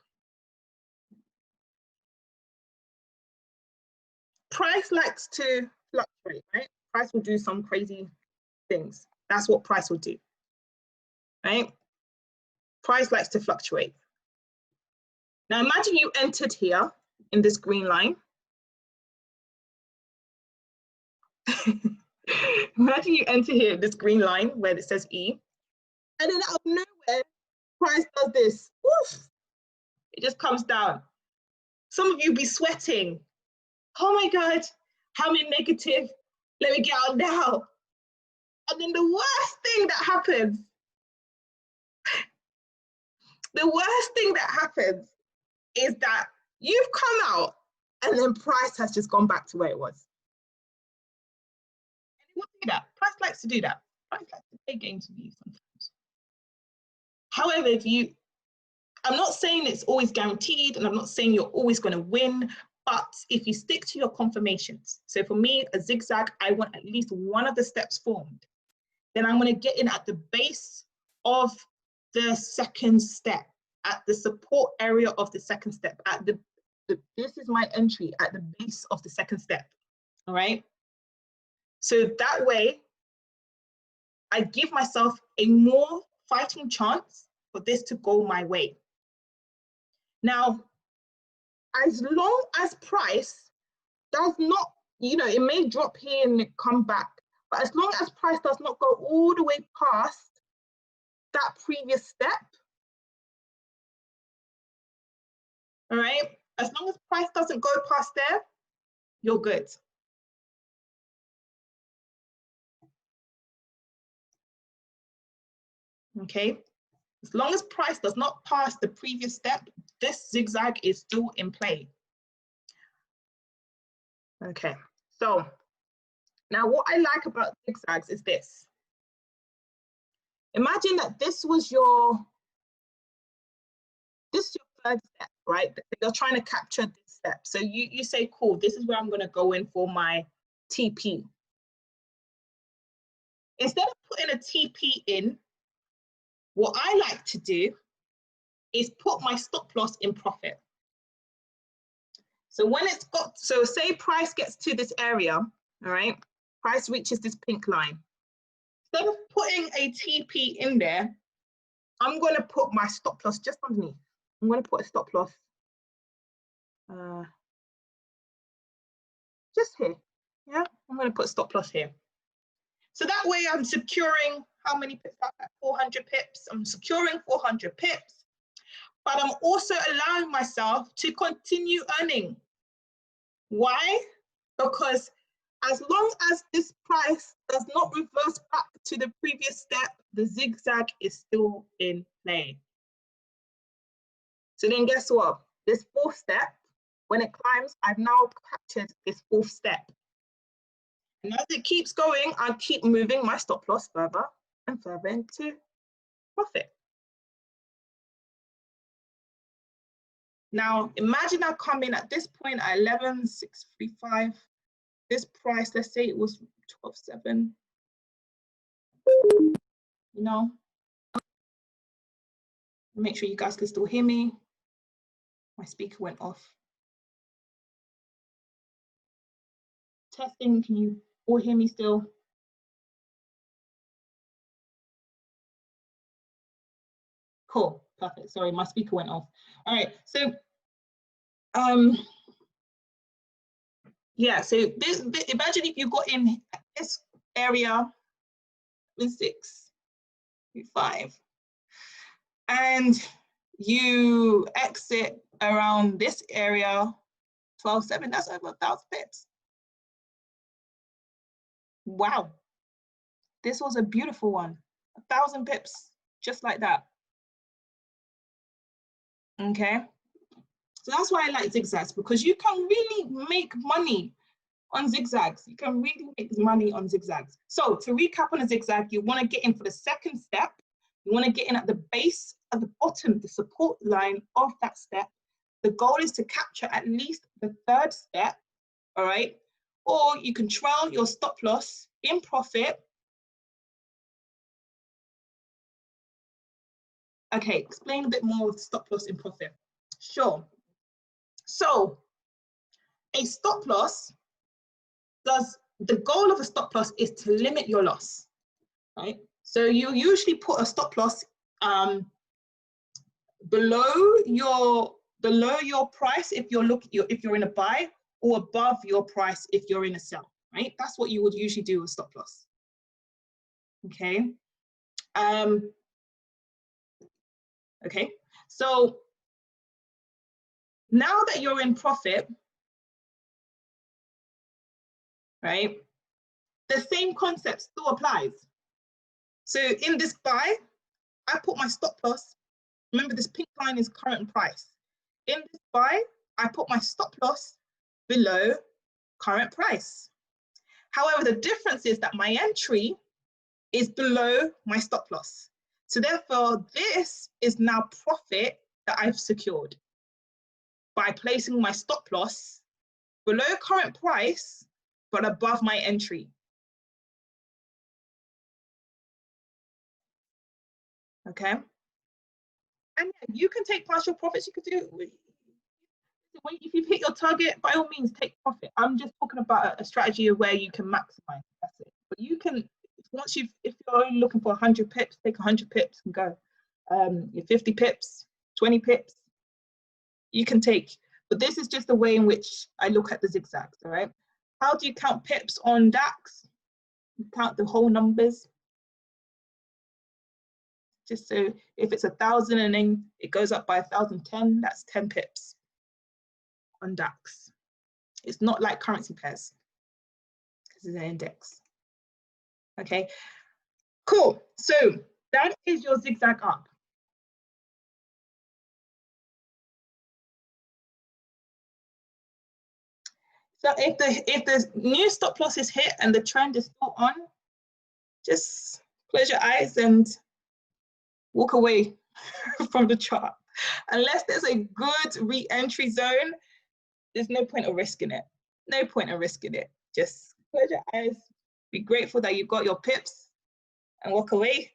Price likes to fluctuate, right? Price will do some crazy things. That's what price will do, right? Price likes to fluctuate. Now imagine you entered here in this green line. Imagine you enter here this green line where it says E, and then out of nowhere, price does this. Woof, it just comes down. Some of you be sweating. Oh my God, I'm in negative. Let me get out now. And then the worst thing that happens, is that you've come out and then price has just gone back to where it was. do that. Price likes to do that. Price likes to play games with you sometimes. However, I'm not saying it's always guaranteed, and I'm not saying you're always going to win, but if you stick to your confirmations, so for me, a zigzag, I want at least one of the steps formed, then I'm going to get in at the base of the second step, at the support area of the second step, at this is my entry at the base of the second step, all right? So that way, I give myself a more fighting chance for this to go my way. Now, as long as price does not, it may drop here and come back, but as long as price does not go all the way past that previous step, all right, as long as price doesn't go past there, you're good. Okay, as long as price does not pass the previous step, this zigzag is still in play. Okay, so now what I like about zigzags is this. Imagine that this was your third step, right? You're trying to capture this step. So you say, cool, this is where I'm going to go in for my TP. Instead of putting a TP in, what I like to do is put my stop loss in profit. So when it's got, so say price gets to this area, all right, price reaches this pink line. Instead of putting a TP in there, I'm going to put my stop loss just underneath. I'm going to put a stop loss just here. Yeah, I'm going to put stop loss here. So that way I'm securing how many pips? 400 pips. I'm securing 400 pips, but I'm also allowing myself to continue earning. Why? Because as long as this price does not reverse back to the previous step, the zigzag is still in play. So then guess what? This fourth step, when it climbs, I've now captured this fourth step. And as it keeps going, I keep moving my stop loss further and further into profit. Now, imagine I come in at this point at 11,635. This price, let's say it was 12.7. Make sure you guys can still hear me. My speaker went off. Testing, can you all hear me still? Cool, perfect. Sorry, my speaker went off. All right, so yeah, so this, imagine if you got in this area with 6.5 and you exit around this area 12.7, that's over 1,000 pips. Wow, this was a beautiful one. 1,000 pips, just like that. Okay, so that's why I like zigzags, because you can really make money on zigzags. You can really make money on zigzags. So to recap on a zigzag, you want to get in for the second step. You want to get in at the base, at the bottom, the support line of that step. The goal is to capture at least the third step, all right? Or you can trail your stop loss in profit. Okay, explain a bit more of stop loss in profit. Sure. So a stop loss the goal of a stop loss is to limit your loss, right? So you usually put a stop loss below your price if you're in a buy, or above your price if you're in a sell, right? That's what you would usually do with stop loss. Okay. Okay. So now that you're in profit, right? The same concept still applies. So in this buy, I put my stop loss. Remember, this pink line is current price. In this buy, I put my stop loss below current price. However, the difference is that my entry is below my stop loss. So therefore, this is now profit that I've secured by placing my stop loss below current price, but above my entry. Okay. And you can take partial profits. You could do, if you've hit your target, by all means, take profit. I'm just talking about a strategy of where you can maximize. That's it. But you can, if you're only looking for 100 pips, take 100 pips and go. Your 50 pips, 20 pips, you can take. But this is just the way in which I look at the zigzags, all right? How do you count pips on DAX? You count the whole numbers. Just so if it's 1,000 and then it goes up by 1,010, that's 10 pips on DAX. It's not like currency pairs because it's an index. Okay, cool. So that is your zigzag up. So if the new stop loss is hit and the trend is still on, just close your eyes and walk away from the chart. Unless there's a good re-entry zone, there's no point of risking it. No point of risking it. Just close your eyes, be grateful that you got your pips and walk away.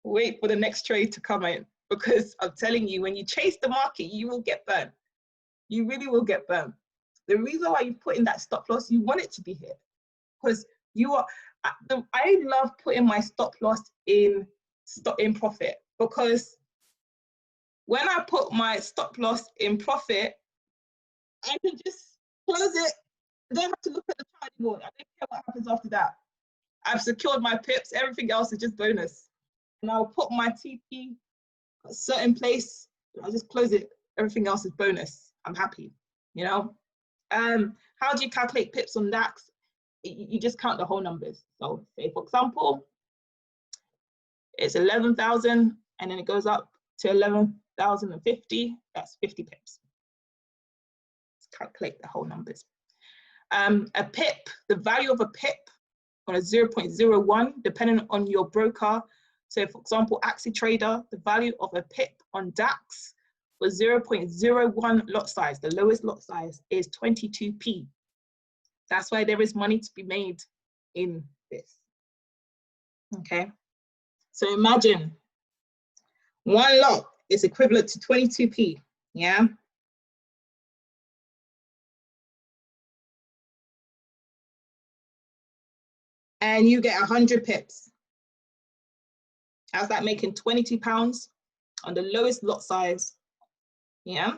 Wait for the next trade to come in, because I'm telling you, when you chase the market, you will get burned. You really will get burned. The reason why you put in that stop loss, you want it to be hit, because you are. I love putting my stop loss in profit, because when I put my stop loss in profit, I can just close it. I don't have to look at the chart anymore. I don't care what happens after that. I've secured my pips. Everything else is just bonus. And I'll put my TP at a certain place. I'll just close it. Everything else is bonus. I'm happy, you know? How do you calculate pips on DAX? You just count the whole numbers. So say, for example, it's 11,000 and then it goes up to 11,050. That's 50 pips. Let's calculate the whole numbers. A pip, the value of a pip on a 0.01, depending on your broker. So for example, AxiTrader, the value of a pip on DAX was 0.01 lot size. The lowest lot size is 22p. That's why there is money to be made in this. Okay. So imagine one lot is equivalent to 22p. Yeah. And you get 100 pips. How's that making £22 on the lowest lot size? Yeah.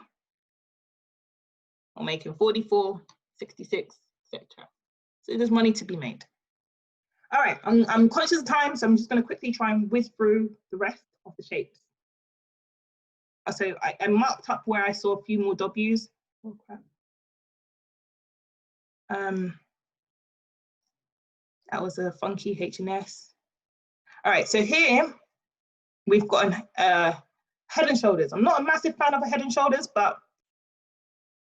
Or making 44, 66, etc. So there's money to be made. All right, I'm conscious of time, so I'm just going to quickly try and whiz through the rest of the shapes. So I marked up where I saw a few more W's. Oh, crap. That was a funky HNS. All right, so here we've got head and shoulders. I'm not a massive fan of a head and shoulders, but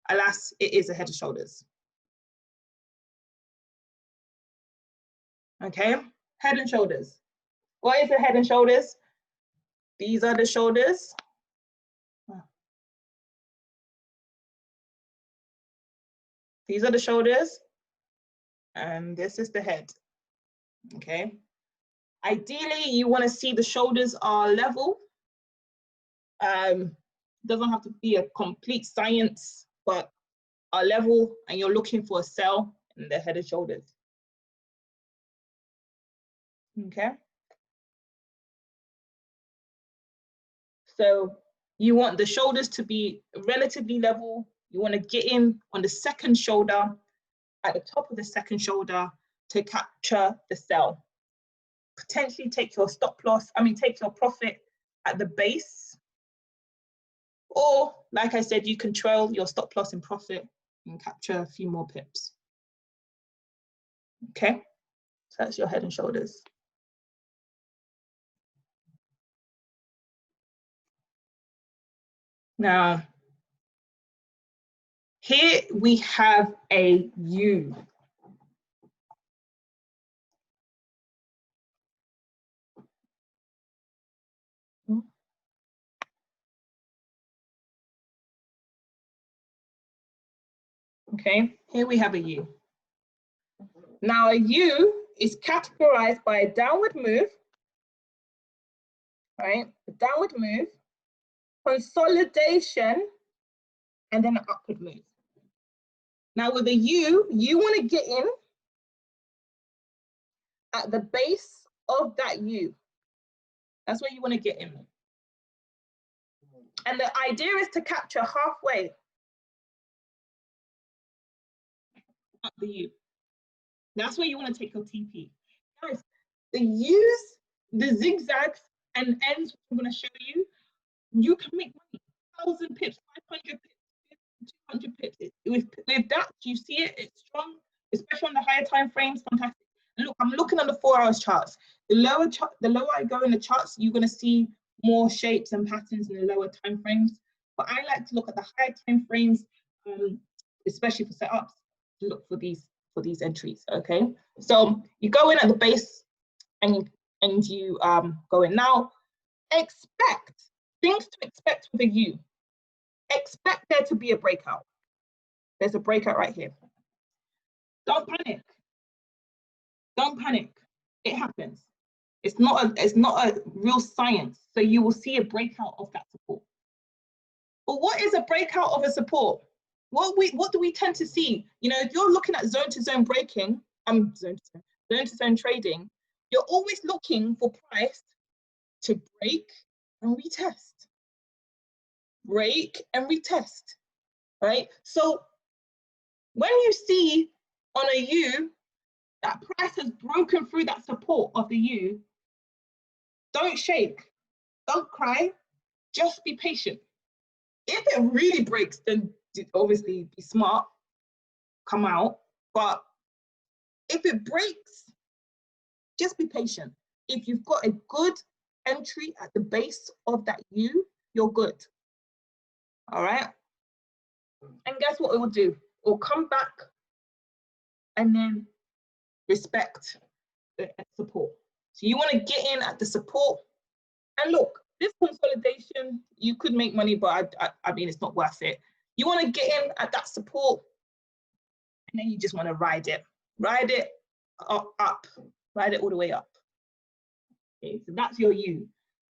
alas, it is a head and shoulders. Okay, head and shoulders. What is a head and shoulders? These are the shoulders. These are the shoulders, and this is the head. Okay. Ideally, you want to see the shoulders are level. Doesn't have to be a complete science, but are level, and you're looking for a sell in the head and shoulders. Okay. So you want the shoulders to be relatively level. You want to get in on the second shoulder, at the top of the second shoulder, to capture the sell. Potentially take your stop loss, take your profit at the base. Or, like I said, you can trail your stop loss and profit and capture a few more pips. Okay, so that's your head and shoulders. Now, here we have a U. Okay, here we have a U. Now a U is categorized by a downward move, right? A downward move, consolidation, and then an upward move. Now with a U, you want to get in at the base of that U. That's where you want to get in. And the idea is to capture halfway up the U. That's where you want to take your TP. Guys, the U's, the zigzags and ends, I'm going to show you, you can make money. 1,000 pips, 500 pips, 200 pips. With DAX, you see it, it's strong, especially on the higher time frames, fantastic. And look, I'm looking on the 4 hours charts. The lower I go in the charts, you're going to see more shapes and patterns in the lower time frames. But I like to look at the higher time frames, especially for setups, to look for these entries. Okay, so you go in at the base and you go in. Now, expect things to expect with a U. Expect there to be a breakout. There's a breakout right here. Don't panic. Don't panic. It happens. It's not a real science. So you will see a breakout of that support. But what is a breakout of a support? What do we tend to see? You know, if you're looking at zone to zone breaking, zone to zone trading, you're always looking for price to break and retest. Break and retest, right? So when you see on a U that price has broken through that support of the U, don't shake, don't cry, just be patient. If it really breaks, then obviously be smart, come out. But if it breaks, just be patient. If you've got a good entry at the base of that U, you're good. All right. And guess what it will do? It will come back and then respect the support. So you want to get in at the support. And look, this consolidation, you could make money, but I mean, it's not worth it. You want to get in at that support, and then you just want to ride it up, ride it all the way up. Okay, so that's your U.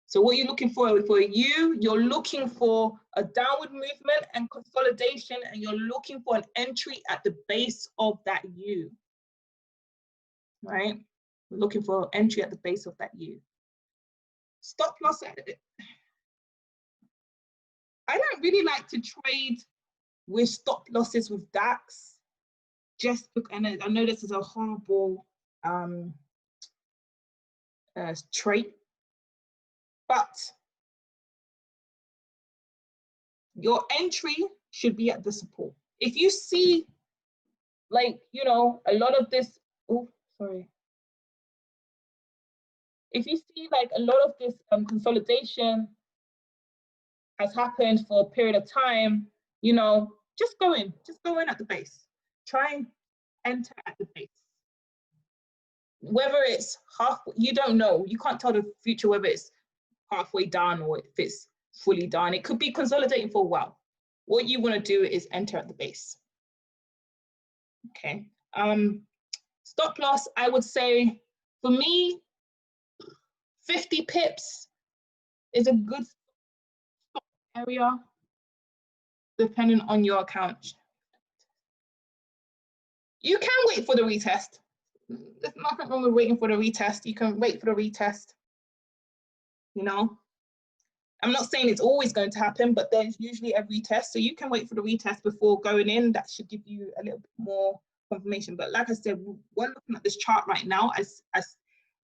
So what you're looking for a U, you're looking for a downward movement and consolidation, and you're looking for an entry at the base of that U. Right? We're looking for an entry at the base of that U. Stop loss. I don't really like to trade with stop losses with DAX. Just look, and I know this is a horrible trait, but your entry should be at the support. If you see, like, you know, a lot of this, oh, sorry. If you see like a lot of this consolidation has happened for a period of time, you know, just go in at the base. Try and enter at the base. Whether it's half, you don't know. You can't tell the future whether it's halfway done or if it's fully done. It could be consolidating for a while. What you want to do is enter at the base. Okay. Stop loss, I would say, for me, 50 pips is a good stop area, depending on your account. You can wait for the retest. There's nothing wrong with waiting for the retest. You can wait for the retest. You know, I'm not saying it's always going to happen, but there's usually a retest. So you can wait for the retest before going in. That should give you a little bit more confirmation. But like I said, we're looking at this chart right now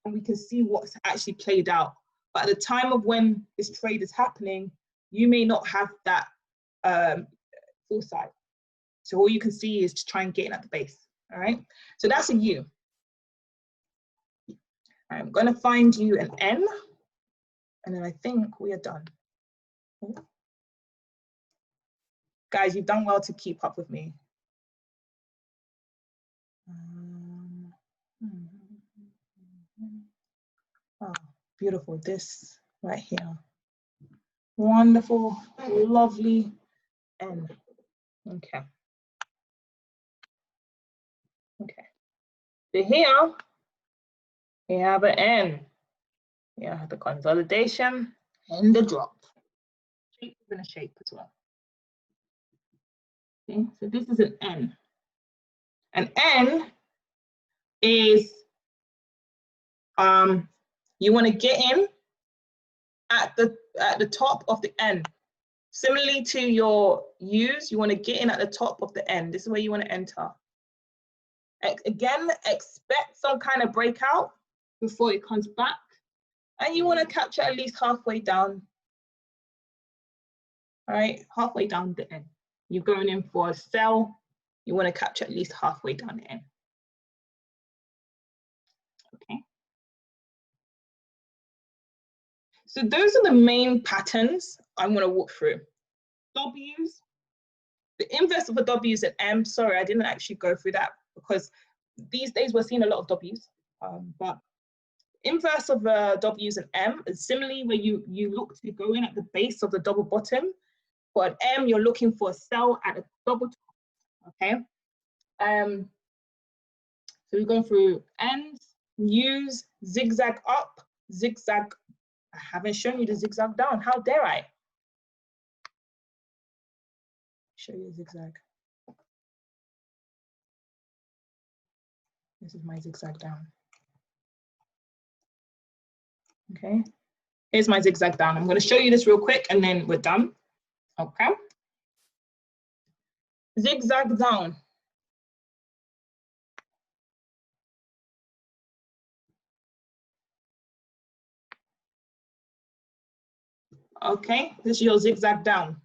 and we can see what's actually played out. But at the time of when this trade is happening, you may not have that foresight. So all you can see is to try and get in at the base. All right. So that's a U. I'm going to find you an N, and then I think we are done. Guys, you've done well to keep up with me. Oh, beautiful. This right here. Wonderful, lovely N. Okay. Okay. So here we have an N. Yeah, the consolidation and the drop. Shape is in a shape as well. Okay, so this is an N. An N is you want to get in at the top of the N. Similarly to your U's, you want to get in at the top of the N. This is where you want to enter. Again, expect some kind of breakout before it comes back. And you want to capture at least halfway down. All right, halfway down the N. You're going in for a sell. You want to capture at least halfway down the N. Okay. So those are the main patterns I'm going to walk through. W's. The inverse of a W is an M. Sorry, I didn't actually go through that because these days we're seeing a lot of W's. But inverse of a W is an M. And similarly, where you look to go in at the base of the double bottom. For an M, you're looking for a sell at a double top. Okay. So we're going through N's, U's, zigzag up, zigzag. I haven't shown you the zigzag down. How dare I? Show you a zigzag. This is my zigzag down. Okay. Here's my zigzag down. I'm going to show you this real quick and then we're done. Okay. Zigzag down. Okay, this is your zigzag down.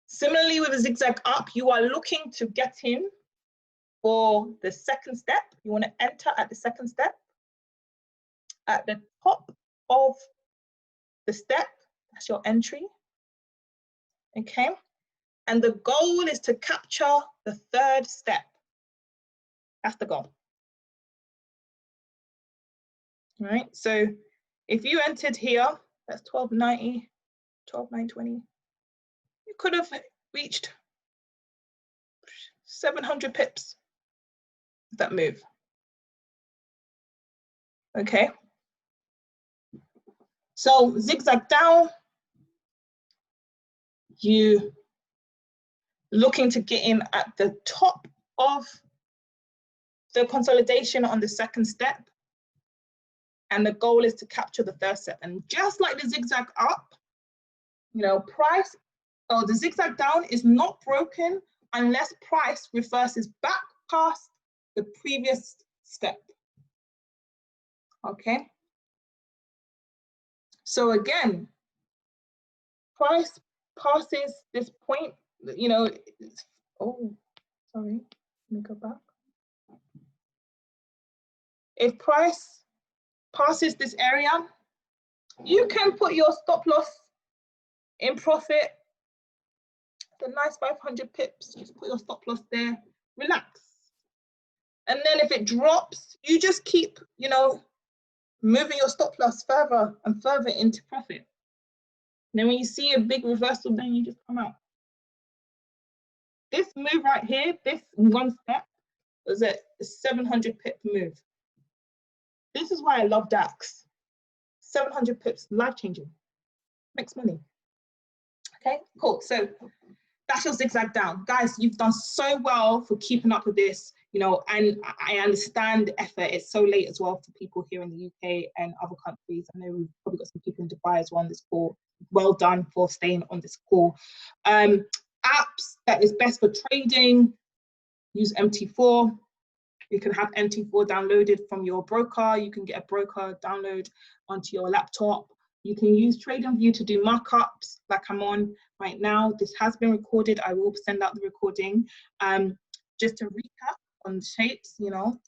Similarly with a zigzag up, you are looking to get in for the second step. You want to enter at the second step. At the top of the step, that's your entry. Okay, and the goal is to capture the third step. That's the goal. All right, so if you entered here, that's 1290, 12,920. You could have reached 700 pips with that move. Okay. So zigzag down, you looking to get in at the top of the consolidation on the second step. And the goal is to capture the third step. And just like the zigzag up, you know, price, or the zigzag down is not broken unless price reverses back past the previous step. Okay. So again, price passes this point, you know, oh, sorry, let me go back. If price passes this area, you can put your stop loss in profit. It's a nice 500 pips. Just put your stop loss there, relax. And then if it drops, you just keep, you know, moving your stop loss further and further into profit. And then when you see a big reversal, then you just come out. This move right here, this one step, was a 700 pip move. This is why I love DAX. 700 pips, life-changing, makes money. Okay, cool. So that's your zigzag down. Guys, you've done so well for keeping up with this, you know, and I understand the effort. It's so late as well for people here in the UK and other countries. I know we've probably got some people in Dubai as well on this call. Well done for staying on this call. Apps that is best for trading, use MT4. You can have MT4 downloaded from your broker. You can get a broker download onto your laptop. You can use TradingView to do markups like I'm on right now. This has been recorded. I will send out the recording. Just to recap on the shapes, you know.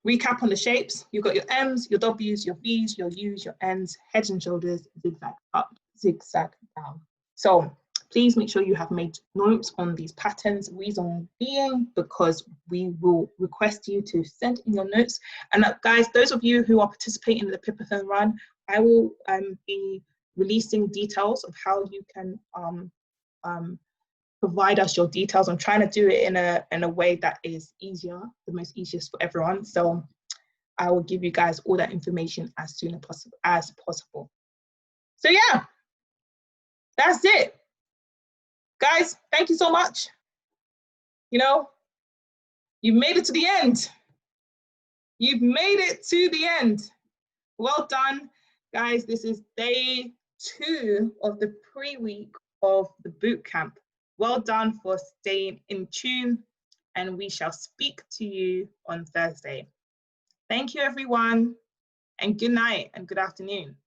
Recap on the shapes. You've got your M's, your W's, your V's, your U's, your N's, heads and shoulders, zigzag up, zigzag down. So please make sure you have made notes on these patterns, reason being because we will request you to send in your notes. And guys, those of you who are participating in the PIPATHON run, I will be releasing details of how you can provide us your details. I'm trying to do it in a way that is easier, the most easiest for everyone. So I will give you guys all that information as soon as possible. So yeah, that's it. Guys, thank you so much. You know, you've made it to the end. You've made it to the end. Well done, guys. This is day 2 of the pre-week of the boot camp. Well done for staying in tune, and we shall speak to you on Thursday. Thank you, everyone, and good night and good afternoon.